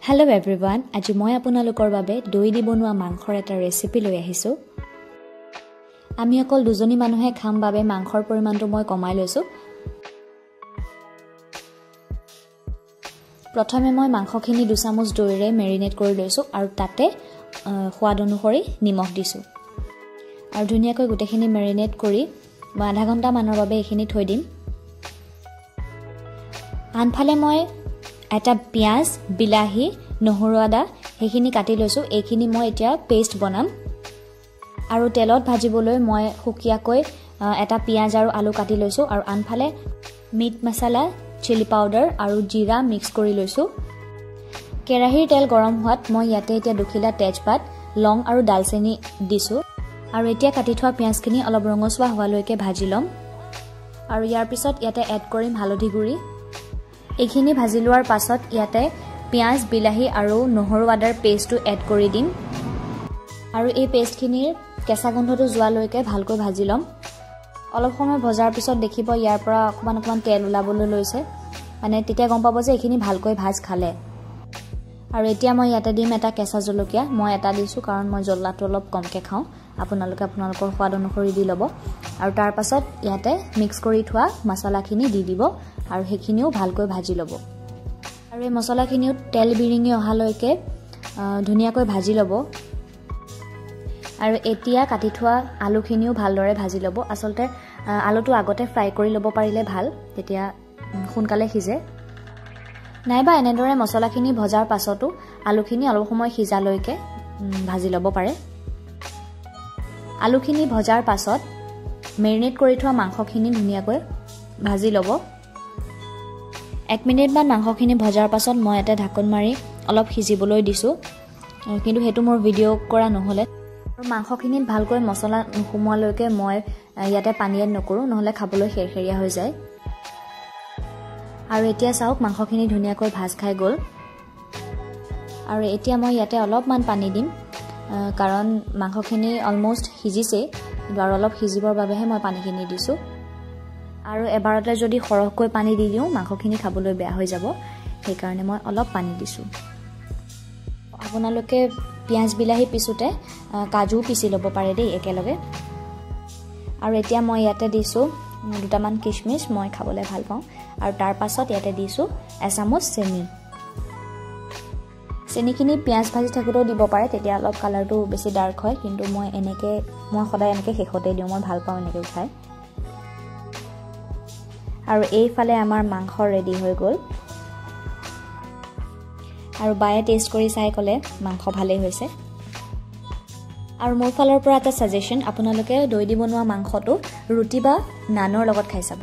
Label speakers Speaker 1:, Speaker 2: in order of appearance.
Speaker 1: Hello everyone, আজি মই আপোনালোকৰ বাবে দৈ দি বনোৱা মাংসৰ এটা ৰেচিপি লৈ আহিছো। আমি অকল দুজনী মানুহে খাম বাবে মাংসৰ পৰিমাণটো মই কমাই লৈছো। প্ৰথমে মই মাংসখিনি 2 চামুচ দৈৰে মেৰিনেট কৰি লৈছো আৰু তাতে সোৱাদ অনুসৰি নিমখ দিছো। আৰু ধুনীয়াকৈ গুটেখিনি মেৰিনেট কৰি মই আধা ঘণ্টা মানৰ বাবে এখিনি থৈ দিম। আনফালে মই এটা পিয়াজ বিলাহী নহৰু আদা হেখিনি কাটি লৈছো। এইখিনি মই এতিয়া পেষ্ট বনাম আৰু তেলত ভাজিবলৈ মই হুকিয়াকৈ এটা পিয়াজ আৰু আলু কাটি লৈছো আৰু আনফালে মিট মছলা চিলি পাউডাৰ আৰু জিৰা মিক্স কৰি লৈছো। কেৰাহীৰ তেল গৰম হোৱাত মই ইয়াতে এতিয়া দুখিলা তেজপাত লং আৰু ডালচেনি দিছো আৰু এতিয়া কাটি থোৱা পিয়াজখিনি অলপ ৰঙচুৱা হোৱালৈকে ভাজি লম আৰু ইয়াৰ পিছত ইয়াতে এড কৰিম হালধি গুড়ি। এইখিনি ভাজি লোৱাৰ পাছত ইয়াতে পিয়াজ বিলাহী আৰু নহৰু আদাৰ পেষ্টটো এড কৰি দিম আৰু এই পেষ্টখিনিৰ কেঁচা গন্ধটো যোৱালৈকে ভালকৈ ভাজি লম। অলপ সময় ভজাৰ পিছত দেখিব ইয়াৰ পৰা অকমান তেল ওলাবলৈ লৈছে, মানে তেতিয়া গম পাব যে এইখিনি ভালকৈ ভাজ খালে। আৰু এতিয়া মই ইয়াতে দিম এটা কেঁচা জলকীয়া। মই এটা দিছো কাৰণ মই জ্বলাটো অলপ কমকে খাওঁ। আপোনালোকৰ সোৱাদ অনুসৰি দি ল'ব আৰু তাৰ পাছত ইয়াতে মিক্স কৰি থোৱা মছলাখিনি দি দিব আৰু সেইখিনিও ভালকৈ ভাজি ল'ব আৰু এই মছলাখিনিও তেল বিৰিঙি অহালৈকে ধুনীয়াকৈ ভাজি ল'ব। আৰু এতিয়া কাটি থোৱা আলুখিনিও ভালদৰে ভাজি ল'ব। আচলতে আলুটো আগতে ফ্ৰাই কৰি ল'ব পাৰিলে ভাল, তেতিয়া সোনকালে সিজে। নাইবা এনেদৰে মছলাখিনি ভজাৰ পাছতো আলুখিনি অলপ সময় সিজালৈকে ভাজি ল'ব পাৰে। আলুখিনি ভজাৰ পাছত মেৰিনেট কৰি থোৱা মাংসখিনি ধুনীয়াকৈ ভাজি ল'ব। 1 মিনিটমান মাংসখিনি ভজাৰ পাছত মই এটা ঢাকন মাৰি অলপ সিজিবলৈ দিছো, কিন্তু সেইটো মোৰ ভিডিঅ' কৰা নহ'লে। আৰু মাংসখিনিত ভালকৈ মছলা নোসোমোৱালৈকে মই ইয়াতে পানী এড নকৰোঁ, নহ'লে খাবলৈ খেৰখেৰীয়া হৈ যায়। আৰু এতিয়া চাওক মাংসখিনি ধুনীয়াকৈ ভাজ খাই গ'ল আৰু এতিয়া মই ইয়াতে অলপমান পানী দিম কাৰণ মাংসখিনি অলমোষ্ট সিজিছেই, কিন্তু আৰু অলপ সিজিবৰ বাবেহে মই পানীখিনি দিছোঁ। আৰু এবাৰতে যদি সৰহকৈ পানী দি দিওঁ মাংসখিনি খাবলৈ বেয়া হৈ যাব, সেইকাৰণে মই অলপ পানী দিছোঁ। আপোনালোকে পিঁয়াজ বিলাহী পিছোতে কাজু পিচি ল'ব পাৰে দেই একেলগে। আৰু এতিয়া মই ইয়াতে দিছোঁ 2টামান কিচমিচ, মই খাবলৈ ভাল পাওঁ। আৰু তাৰ পাছত ইয়াতে দিছোঁ এচামুচ চেনি। চেনিখিনি পিঁয়াজ ভাজি থাকোঁতেও দিব পাৰে, তেতিয়া অলপ কালাৰটো বেছি ডাৰ্ক হয়, কিন্তু মই সদায় এনেকৈ শেষতে দিওঁ, মই ভাল পাওঁ এনেকৈ খাই। আৰু এইফালে আমাৰ মাংস ৰেডি হৈ গ'ল আৰু বায়ে টেষ্ট কৰি চাই ক'লে মাংস ভালেই হৈছে। আৰু মোৰ ফালৰ পৰা এটা ছাজেশ্যন, আপোনালোকে দৈ দি বনোৱা মাংসটো ৰুটি বা নানৰ লগত খাই চাব।